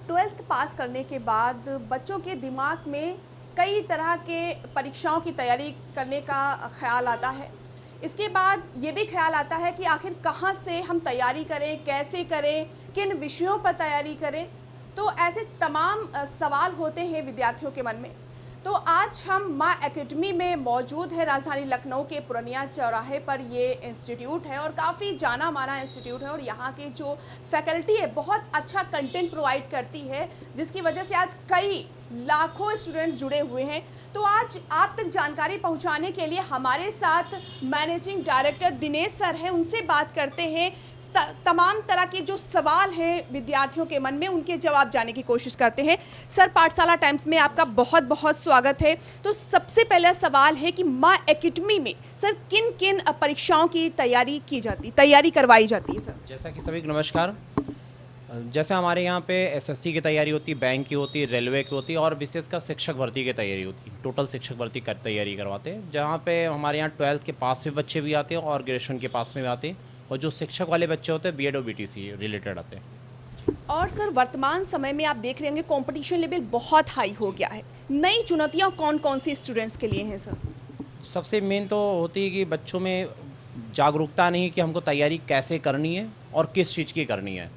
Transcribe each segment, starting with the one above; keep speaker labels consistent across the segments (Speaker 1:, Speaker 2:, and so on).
Speaker 1: Twelfth pass करने के बाद बच्चों के दिमाग में कई तरह के परीक्षाओं की तैयारी करने का ख़्याल आता है। इसके बाद ये भी ख़्याल आता है कि आखिर कहाँ से हम तैयारी करें, कैसे करें, किन विषयों पर तैयारी करें। तो ऐसे तमाम सवाल होते हैं विद्यार्थियों के मन में। तो आज हम माँ एकेडमी में मौजूद है, राजधानी लखनऊ के पुरनिया चौराहे पर ये इंस्टीट्यूट है और काफ़ी जाना माना इंस्टीट्यूट है और यहाँ की जो फैकल्टी है बहुत अच्छा कंटेंट प्रोवाइड करती है, जिसकी वजह से आज कई लाखों स्टूडेंट्स जुड़े हुए हैं। तो आज आप तक जानकारी पहुँचाने के लिए हमारे साथ मैनेजिंग डायरेक्टर दिनेश सर हैं, उनसे बात करते हैं। तमाम तरह के जो सवाल हैं विद्यार्थियों के मन में, उनके जवाब जानने की कोशिश करते हैं। सर, पाठशाला टाइम्स में आपका बहुत बहुत स्वागत है। तो सबसे पहला सवाल है कि माँ एकेडमी में सर किन किन परीक्षाओं की तैयारी करवाई जाती है? सर,
Speaker 2: जैसा कि सभी को नमस्कार। जैसे हमारे यहाँ पे एसएससी की तैयारी होती है, बैंक की होती है, रेलवे की होती है और विशेषकर शिक्षक भर्ती की तैयारी होती है। टोटल शिक्षक भर्ती की तैयारी करवाते हैं, जहाँ पे हमारे यहाँ 12th के पास में बच्चे भी आते हैं और ग्रेजुएशन के पास में भी आते हैं। और जो शिक्षक वाले बच्चे होते हैं बीएड और बीटीसी रिलेटेड आते हैं।
Speaker 1: और सर, वर्तमान समय में आप देख रहे होंगे कंपटीशन लेवल बहुत हाई हो गया है। नई चुनौतियाँ कौन कौन सी स्टूडेंट्स के लिए हैं? सर,
Speaker 2: सबसे मेन तो होती है कि बच्चों में जागरूकता नहीं कि हमको तैयारी कैसे करनी है और किस चीज़ की करनी है।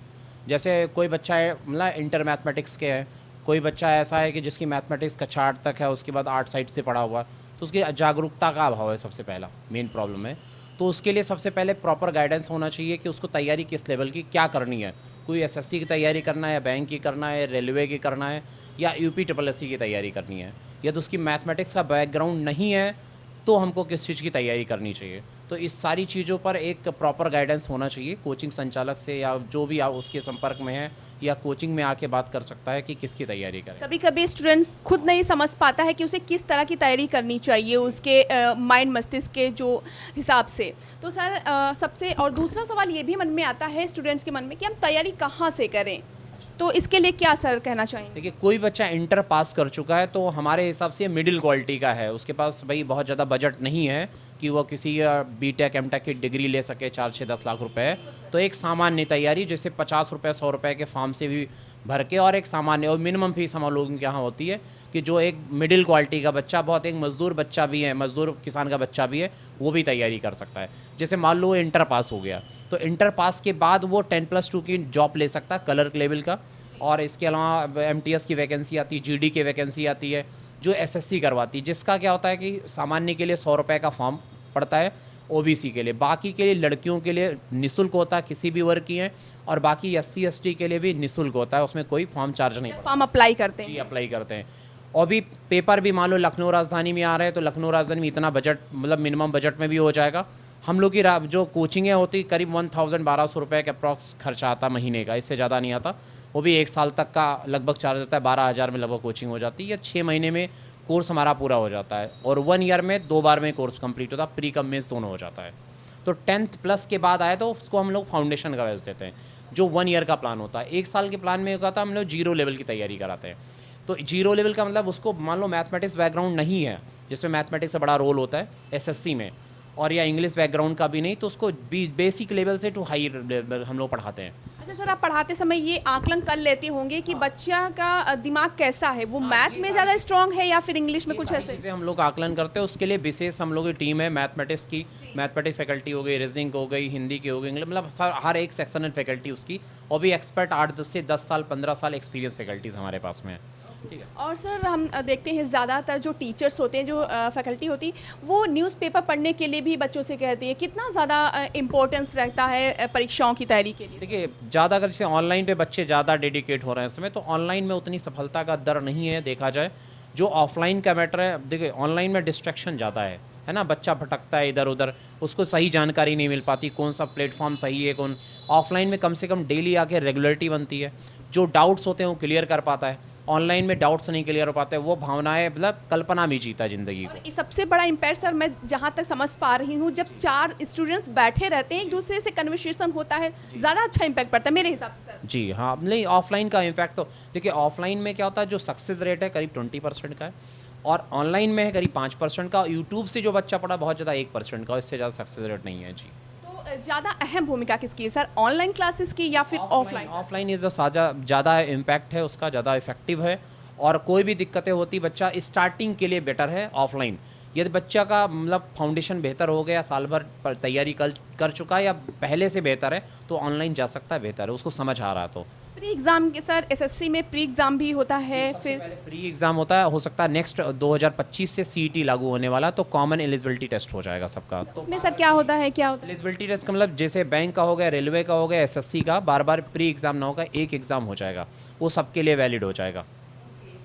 Speaker 2: जैसे कोई बच्चा है मतलब इंटर मैथमेटिक्स के है, कोई बच्चा ऐसा है कि जिसकी मैथमेटिक्स कक्षा 8 तक है, उसके बाद आर्ट साइड से पढ़ा हुआ, तो उसकी जागरूकता का अभाव है। सबसे पहला मेन प्रॉब्लम है। तो उसके लिए सबसे पहले प्रॉपर गाइडेंस होना चाहिए कि उसको तैयारी किस लेवल की क्या करनी है। कोई एसएससी की तैयारी करना है, या बैंक की करना है, रेलवे की करना है, या यूपी SSC की तैयारी करनी है, या तो उसकी मैथमेटिक्स का बैकग्राउंड नहीं है तो हमको किस चीज़ की तैयारी करनी चाहिए। तो इस सारी चीज़ों पर एक प्रॉपर गाइडेंस होना चाहिए कोचिंग संचालक से, या जो भी आप उसके संपर्क में है या कोचिंग में आके बात कर सकता है कि किसकी तैयारी करें।
Speaker 1: कभी कभी स्टूडेंट खुद नहीं समझ पाता है कि उसे किस तरह की तैयारी करनी चाहिए उसके माइंड मस्तिष्क के जो हिसाब से। तो सर, सबसे और दूसरा सवाल ये भी मन में आता है स्टूडेंट्स के मन में कि हम तैयारी कहाँ से करें। तो इसके लिए क्या सर कहना चाहेंगे?
Speaker 2: देखिए, कोई बच्चा इंटर पास कर चुका है तो हमारे हिसाब से मिडिल क्वालिटी का है, उसके पास भाई बहुत ज़्यादा बजट नहीं है कि वो किसी बीटेक एमटेक की डिग्री ले सके 4-6-10 लाख रुपए। तो एक सामान्य तैयारी जैसे 50 रुपये 100 रुपये के फॉर्म से भी भर के, और एक सामान्य और मिनिमम फीस हम लोगों के यहाँ होती है कि जो एक मिडिल क्वालिटी का बच्चा, बहुत एक मजदूर बच्चा भी है, मजदूर किसान का बच्चा भी है, वो भी तैयारी कर सकता है। जैसे मान लो इंटर पास हो गया तो इंटर पास के बाद वो 10+2 की जॉब ले सकता है क्लर्क लेवल का। और इसके अलावा एमटीएस की वैकेंसी आती है, जीडी की वैकेंसी आती है जो एसएससी करवाती है, जिसका क्या होता है कि सामान्य के लिए 100 रुपये का फॉर्म पड़ता है, ओबीसी के लिए, बाकी के लिए लड़कियों के लिए निःशुल्क होता है, किसी भी वर्ग की है, और बाकी SC ST के लिए भी निःशुल्क होता है, उसमें कोई फॉर्म चार्ज नहीं पड़ता।
Speaker 1: फॉर्म अप्लाई करते हैं?
Speaker 2: जी, अप्लाई करते हैं। और भी पेपर भी मान लो लखनऊ राजधानी में आ रहे हैं तो लखनऊ राजधानी में इतना बजट मतलब मिनिमम बजट में भी हो जाएगा। हम लोग की जो कोचिंगें होती करीब 1000-1200 रुपये का अप्रॉक्स खर्चा आता महीने का, इससे ज़्यादा नहीं आता। वो भी 1 साल तक का लगभग चार्ज होता है, 12,000 में लगभग कोचिंग हो जाती है, या 6 महीने में कोर्स हमारा पूरा हो जाता है, और 1 ईयर में 2 बार में कोर्स कंप्लीट होता है, प्री कम मेंस दोनों हो जाता है। तो 10th प्लस के बाद आए तो उसको हम लोग फाउंडेशन का वैसे देते हैं, जो 1 ईयर का प्लान होता है। 1 साल के प्लान में होता है हम लोग 0 लेवल की तैयारी कराते हैं। तो 0 लेवल का मतलब उसको मान लो मैथमेटिक्स बैकग्राउंड नहीं है, जिसमें मैथमेटिक्स का बड़ा रोल होता है एसएससी में, और या इंग्लिश बैकग्राउंड का भी नहीं, तो उसको बेसिक लेवल से टू हाई लेवल हम लोग पढ़ाते हैं।
Speaker 1: अच्छा सर, आप पढ़ाते समय ये आकलन कर लेते होंगे कि बच्चा का दिमाग कैसा है, वो मैथ में ज़्यादा स्ट्रांग है या फिर इंग्लिश में कुछ ऐसे?
Speaker 2: चीज़ें हम लोग आकलन करते हैं, उसके लिए विशेष हम लोग की टीम है मैथमेटिक्स की, मैथमेटिक्स फैकल्टी हो गई, रीजनिंग हो गई, हिंदी की हो गई, मतलब हर एक सेक्शनल फैकल्टी उसकी, और भी एक्सपर्ट 8 से 10 साल 15 साल एक्सपीरियंस फैकल्टीज हमारे पास में है। ठीक है।
Speaker 1: और सर, हम देखते हैं ज़्यादातर जो टीचर्स होते हैं, जो फैकल्टी होती, वो न्यूज़पेपर पढ़ने के लिए भी बच्चों से कहती है। कितना ज़्यादा इम्पोर्टेंस रहता है परीक्षाओं की तैयारी के लिए?
Speaker 2: देखिए, ज़्यादा अगर जैसे ऑनलाइन पे बच्चे ज़्यादा डेडिकेट हो रहे हैं इस समय, तो ऑनलाइन में उतनी सफलता का दर नहीं है देखा जाए। जो ऑफलाइन का मैटर है, देखिए ऑनलाइन में डिस्ट्रैक्शन ज़्यादा है ना, बच्चा भटकता है इधर उधर, उसको सही जानकारी नहीं मिल पाती, कौन सा प्लेटफॉर्म सही है कौन। ऑफलाइन में कम से कम डेली आके रेगुलरिटी बनती है, जो डाउट्स होते हैं वो क्लियर कर पाता है। ऑनलाइन में डाउट्स नहीं क्लियर हो पाते, वो भावनाएं मतलब कल्पना में जीता ज़िंदगी को।
Speaker 1: और ये सबसे बड़ा इम्पैक्ट सर, मैं जहाँ तक समझ पा रही हूँ, जब 4 स्टूडेंट्स बैठे रहते हैं, एक दूसरे से कन्वर्सेशन होता है, ज़्यादा अच्छा इम्पैक्ट पड़ता है मेरे हिसाब से सर।
Speaker 2: जी हाँ, नहीं ऑफलाइन का इम्पैक्ट तो देखिए, ऑफलाइन में क्या होता है, जो सक्सेस रेट है करीब 20% का है, और ऑनलाइन में है करीब 5% का। यूट्यूब से जो बच्चा पढ़ा बहुत ज़्यादा 1% का, इससे ज़्यादा सक्सेस रेट नहीं है। जी।
Speaker 1: तो ज़्यादा अहम भूमिका किसकी है सर, ऑनलाइन क्लासेस की या फिर ऑफलाइन?
Speaker 2: ऑफलाइन इज़ ज़्यादा इम्पैक्ट है उसका, ज़्यादा इफेक्टिव है। और कोई भी दिक्कतें होती बच्चा स्टार्टिंग के लिए बेटर है ऑफलाइन। यदि बच्चा का मतलब फाउंडेशन बेहतर हो गया, साल भर पर तैयारी कर चुका है या पहले से बेहतर है, तो ऑनलाइन जा सकता है, बेहतर है, उसको समझ आ रहा तो।
Speaker 1: प्री एग्ज़ाम के सर एसएससी में प्री एग्ज़ाम भी होता है,
Speaker 2: सबसे
Speaker 1: फिर
Speaker 2: पहले प्री एग्ज़ाम होता है, हो सकता है नेक्स्ट 2025 से सीईटी लागू होने वाला, तो कॉमन एलिजिबिलिटी टेस्ट हो जाएगा सबका। तो
Speaker 1: उसमें सर क्या होता है, क्या होता है?
Speaker 2: एलिजिबिलिटी टेस्ट का मतलब जैसे बैंक का हो गया, रेलवे का हो गया, एसएससी का, बार बार प्री एग्ज़ाम ना होगा, एक एग्ज़ाम हो जाएगा, वो सबके लिए वैलिड हो जाएगा।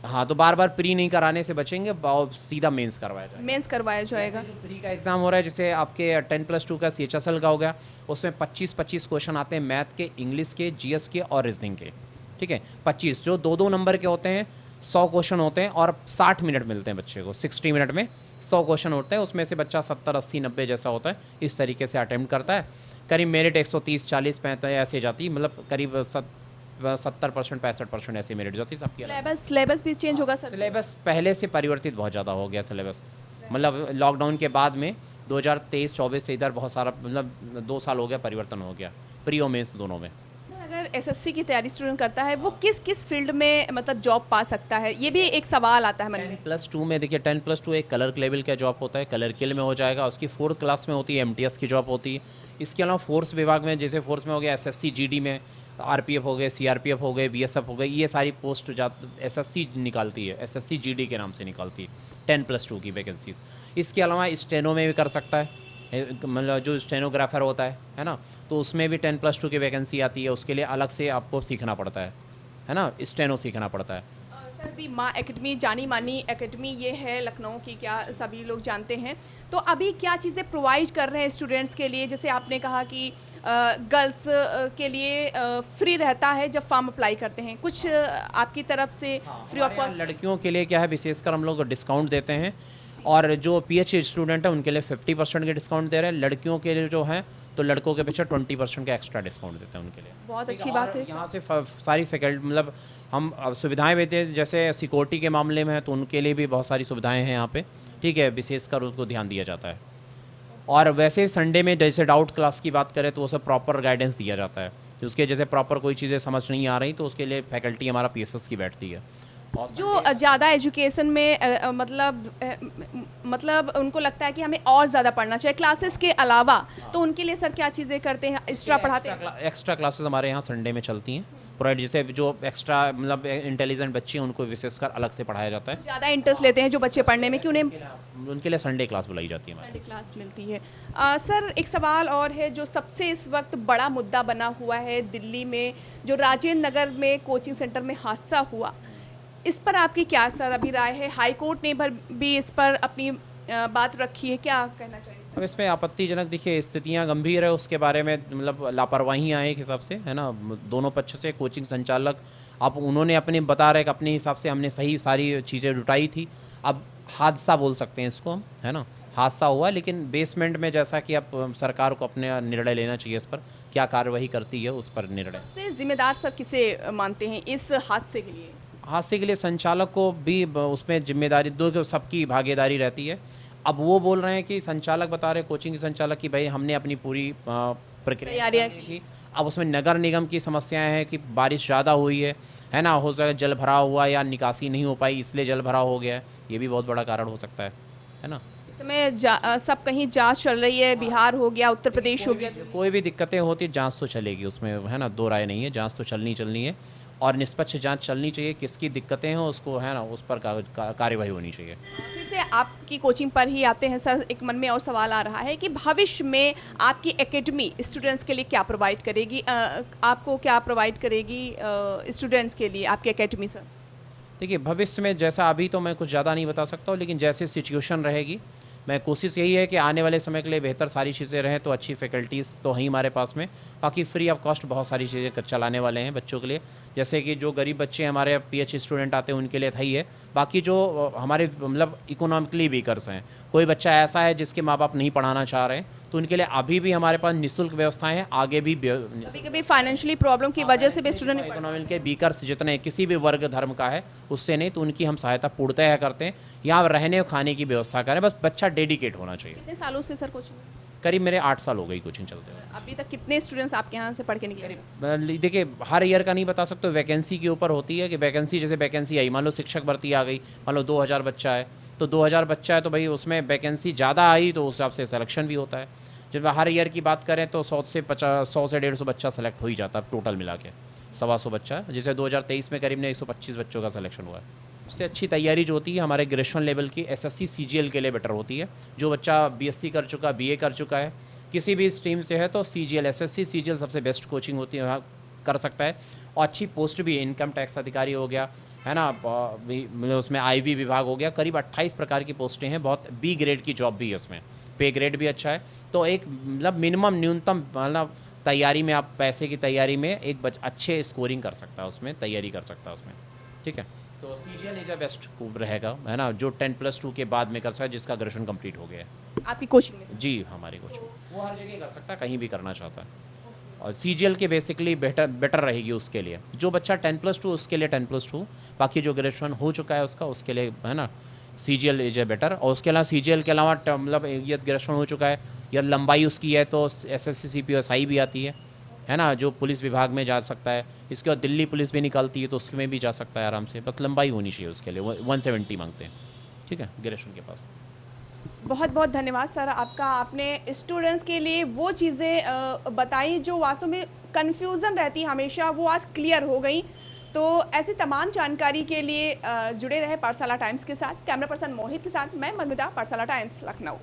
Speaker 2: हाँ, तो बार बार प्री नहीं कराने से बचेंगे, सीधा मेंस करवाया जाएगा।
Speaker 1: मेंस करवाया जाएगा।
Speaker 2: जो प्री का एग्ज़ाम हो रहा है, जैसे आपके 10+2 का CHSL का हो गया, उसमें 25-25 क्वेश्चन आते हैं मैथ के, इंग्लिश के, जीएस के और रीजनिंग के। ठीक है, 25 जो 2-2 नंबर के होते हैं, 100 क्वेश्चन होते हैं और 60 मिनट मिलते हैं बच्चे को। 60 मिनट में 100 क्वेश्चन होते हैं, उसमें से बच्चा 70, 80, 90 जैसा होता है, इस तरीके से अटेम्प्ट करता है। करीब मेरिट 130, 40, 45 ऐसे जाती, मतलब करीब 70%, 65% ऐसी मेरिट जाती सबकी।
Speaker 1: सिलेबस भी चेंज होगा सर?
Speaker 2: सिलेबस पहले से परिवर्तित बहुत ज़्यादा हो गया सिलेबस, मतलब लॉकडाउन के बाद में 2023-24 से इधर बहुत सारा, मतलब 2 साल हो गया, परिवर्तन हो गया प्री और मेंस दोनों में।
Speaker 1: सर अगर एसएससी की तैयारी स्टूडेंट करता है, वो किस किस फील्ड में मतलब जॉब पा सकता है, ये भी एक सवाल आता है मन में।
Speaker 2: 10+2 में देखिए, 10+2 एक क्लर्क लेवल का जॉब होता है, क्लर्कियल में हो जाएगा। उसकी 4th क्लास में होती है MTS की जॉब होती है। इसके अलावा फोर्स विभाग में, जैसे फोर्स में हो गया SSC GD में, RPF हो गए, CRPF हो गए, BSF हो गए, ये सारी पोस्ट SSC निकालती है, SSC GD के नाम से निकालती है 10+2 की वैकेंसीज। इसके अलावा स्टेनो में भी कर सकता है, मतलब जो स्टेनोग्राफर होता है ना, तो उसमें भी 10+2 की वैकेंसी आती है। उसके लिए अलग से आपको सीखना पड़ता है ना, स्टेनो सीखना पड़ता है।
Speaker 1: सर भी माँ एकेडमी, जानी मानी एकेडमी ये है लखनऊ की, क्या सभी लोग जानते हैं। तो अभी क्या चीज़ें प्रोवाइड कर रहे हैं स्टूडेंट्स के लिए? जैसे आपने कहा कि गर्ल्स के लिए फ्री रहता है जब फॉर्म अप्लाई करते हैं, कुछ आपकी तरफ से फ्री ऑफ कॉस्ट?
Speaker 2: लड़कियों के लिए क्या है, विशेषकर हम लोग डिस्काउंट देते हैं, और जो PhD स्टूडेंट है उनके लिए 50% के डिस्काउंट दे रहे हैं। लड़कियों के लिए जो है, तो लड़कों के पीछे 20% का एक्स्ट्रा डिस्काउंट देते हैं उनके लिए।
Speaker 1: बहुत अच्छी बात है।
Speaker 2: यहाँ से सारी फैकल्टी, मतलब हम सुविधाएं देते हैं, जैसे सिक्योरिटी के मामले में है तो उनके लिए भी बहुत सारी सुविधाएं हैं यहाँ पे। ठीक है, विशेषकर उनको ध्यान दिया जाता है। और वैसे संडे में जैसे डाउट क्लास की बात करें, तो वो सब प्रॉपर गाइडेंस दिया जाता है। तो उसके जैसे प्रॉपर कोई चीज़ें समझ नहीं आ रही, तो उसके लिए फैकल्टी हमारा PSS की बैठती है।
Speaker 1: जो ज़्यादा एजुकेशन में मतलब उनको लगता है कि हमें और ज़्यादा पढ़ना चाहिए क्लासेस के अलावा, तो उनके लिए सर क्या चीज़ें करते हैं, एक्स्ट्रा पढ़ाते हैं?
Speaker 2: एक्स्ट्रा क्लासेस हमारे यहाँ संडे में चलती हैं प्रोवाइड, जैसे जो एक्स्ट्रा मतलब इंटेलिजेंट बच्चे हैं उनको विशेषकर अलग से पढ़ाया जाता है।
Speaker 1: ज़्यादा इंटरेस्ट लेते हैं जो बच्चे पढ़ने में, कि उन्हें
Speaker 2: उनके लिए संडे क्लास बुलाई जाती है हमारी।
Speaker 1: संडे क्लास मिलती है। सर एक सवाल और है, जो सबसे इस वक्त बड़ा मुद्दा बना हुआ है दिल्ली में, जो राजेंद्र नगर में कोचिंग सेंटर में हादसा हुआ, इस पर आपकी क्या सर अभी राय है? हाई कोर्ट ने भी इस पर अपनी बात रखी है, क्या कहना चाहिए?
Speaker 2: अब इसमें आपत्तिजनक देखिए स्थितियां गंभीर है, उसके बारे में मतलब लापरवाहियाँ हैं एक हिसाब से, है ना, दोनों पक्ष से। कोचिंग संचालक, अब उन्होंने अपने बता रहे कि अपने हिसाब से हमने सही सारी चीज़ें जुटाई थी, अब हादसा बोल सकते हैं इसको हम, है ना, हादसा हुआ। लेकिन बेसमेंट में, जैसा कि अब सरकार को अपने निर्णय लेना चाहिए इस पर, क्या कार्रवाई करती है उस पर निर्णय।
Speaker 1: सबसे जिम्मेदार सर किसे मानते हैं इस हादसे के लिए?
Speaker 2: हादसे के लिए संचालक को भी उसमें जिम्मेदारी, दो सबकी भागीदारी रहती है। अब वो बोल रहे हैं कि संचालक बता रहे, कोचिंग के संचालक, कि भाई हमने अपनी पूरी प्रक्रिया की। अब उसमें नगर निगम की समस्याएं हैं कि बारिश ज़्यादा हुई है ना, हो सकता है जल भराव हुआ या निकासी नहीं हो पाई, इसलिए जल भराव हो गया है, ये भी बहुत बड़ा कारण हो सकता है ना।
Speaker 1: इस समय सब कहीं जांच चल रही है, बिहार हो गया, उत्तर प्रदेश हो गया,
Speaker 2: कोई भी दिक्कतें होती, जांच तो चलेगी उसमें, है ना, दो राय नहीं है, जांच तो चलनी है, और निष्पक्ष जांच चलनी चाहिए। किसकी दिक्कतें हैं उसको, है ना, उस पर कार्यवाही होनी चाहिए।
Speaker 1: फिर से आपकी कोचिंग पर ही आते हैं सर। एक मन में और सवाल आ रहा है कि भविष्य में आपकी एकेडमी स्टूडेंट्स के लिए क्या प्रोवाइड करेगी, आपको क्या प्रोवाइड करेगी स्टूडेंट्स के लिए आपकी एकेडमी सर?
Speaker 2: देखिए, भविष्य में जैसा, अभी तो मैं कुछ ज़्यादा नहीं बता सकता हूँ, लेकिन जैसे सिचुएशन रहेगी, मैं कोशिश यही है कि आने वाले समय के लिए बेहतर सारी चीज़ें रहें, तो अच्छी फैकल्टीज़ तो हैं हमारे पास में। बाकी फ्री ऑफ कॉस्ट बहुत सारी चीज़ें चलाने वाले हैं बच्चों के लिए, जैसे कि जो गरीब बच्चे हमारे PhD स्टूडेंट आते हैं उनके लिए था ही है। बाकी जो हमारे मतलब इकोनॉमिकली वीकर्स हैं, कोई बच्चा ऐसा है जिसके माँ बाप नहीं पढ़ाना चाह रहे हैं, तो उनके लिए अभी भी हमारे पास निःशुल्क व्यवस्थाएँ हैं, आगे भी।
Speaker 1: कभी फाइनेंशियली प्रॉब्लम की वजह से भी स्टूडेंट
Speaker 2: इकोनॉमिक के वीकर्स जितने किसी भी वर्ग धर्म का है उससे नहीं, तो उनकी हम सहायता पूर्णतः करते हैं। यहाँ रहने और खाने की व्यवस्था करें, बस बच्चा डेडिकेट होना चाहिए।
Speaker 1: कितने सालों से सर कोचिंग?
Speaker 2: करीब मेरे 8 साल हो गई कोचिंग चलते हुए।
Speaker 1: अभी तक कितने स्टूडेंट्स आपके यहाँ से पढ़ के निकले?
Speaker 2: देखिए हर ईयर का नहीं बता सकते, वैकेंसी के ऊपर होती है कि वैकेंसी, जैसे वैकेंसी आई, मान लो शिक्षक भर्ती आ गई, मान लो 2000 बच्चा है, तो 2000 बच्चा है तो भाई उसमें वैकेंसी ज़्यादा आई तो उस हिसाब से सिलेक्शन भी होता है। जब हर ईयर की बात करें तो 100 से 150 बच्चा सेलेक्ट हो ही जाता है टोटल मिला के, 125 बच्चा, जैसे 2023 में करीब ने 125 बच्चों का सिलेक्शन हुआ है। सबसे अच्छी तैयारी जो होती है हमारे ग्रेजुएशन लेवल की एसएससी सीजीएल के लिए बेटर होती है। जो बच्चा बीएससी कर चुका, बीए कर चुका है, किसी भी स्ट्रीम से है, तो सीजीएल, एसएससी सीजीएल सबसे बेस्ट कोचिंग होती है, वहाँ कर सकता है। और अच्छी पोस्ट भी है, इनकम टैक्स अधिकारी हो गया है ना, मतलब उसमें आईवी विभाग हो गया, करीब 28 प्रकार की पोस्टें हैं, बहुत बी ग्रेड की जॉब भी है उसमें, पे ग्रेड भी अच्छा है। तो एक मतलब मिनिमम न्यूनतम मतलब तैयारी में आप पैसे की तैयारी में एक अच्छे स्कोरिंग कर सकता है, उसमें तैयारी कर सकता है उसमें, ठीक है। तो सीजीएल इज अ बेस्ट रहेगा, है ना, जो 10+2 के बाद में कर सकता है, जिसका ग्रेजुएशन कंप्लीट हो गया है।
Speaker 1: आपकी कोचिंग में?
Speaker 2: जी हमारी कोचिंग, वो हर जगह कर सकता है, कहीं भी करना चाहता है। और सीजीएल के बेसिकली बेटर रहेगी उसके लिए, जो बच्चा 10+2 उसके लिए 10+2, बाकी जो ग्रेजुएशन हो चुका है उसका, उसके लिए है ना सीजीएल इज ए बेटर। और उसके अलावा सीजीएल के अलावा मतलब ये ग्रेजुएशन हो चुका है या लंबाई उसकी है तो एसएससी सीपीएसआई भी आती है ना, जो पुलिस विभाग में जा सकता है। इसके बाद दिल्ली पुलिस भी निकलती है तो उसमें भी जा सकता है आराम से, बस लंबाई होनी चाहिए उसके लिए, 170 मांगते हैं, ठीक है, ग्रेजुएशन के पास।
Speaker 1: बहुत बहुत धन्यवाद सर आपका, आपने स्टूडेंट्स के लिए वो चीज़ें बताई जो वास्तव में कन्फ्यूज़न रहती है हमेशा, वो आज क्लियर हो गई। तो ऐसी तमाम जानकारी के लिए जुड़े रहे पाठशाला टाइम्स के साथ। कैमरा पर्सन मोहित के साथ मैं मधुमिता, पाठशाला टाइम्स, लखनऊ।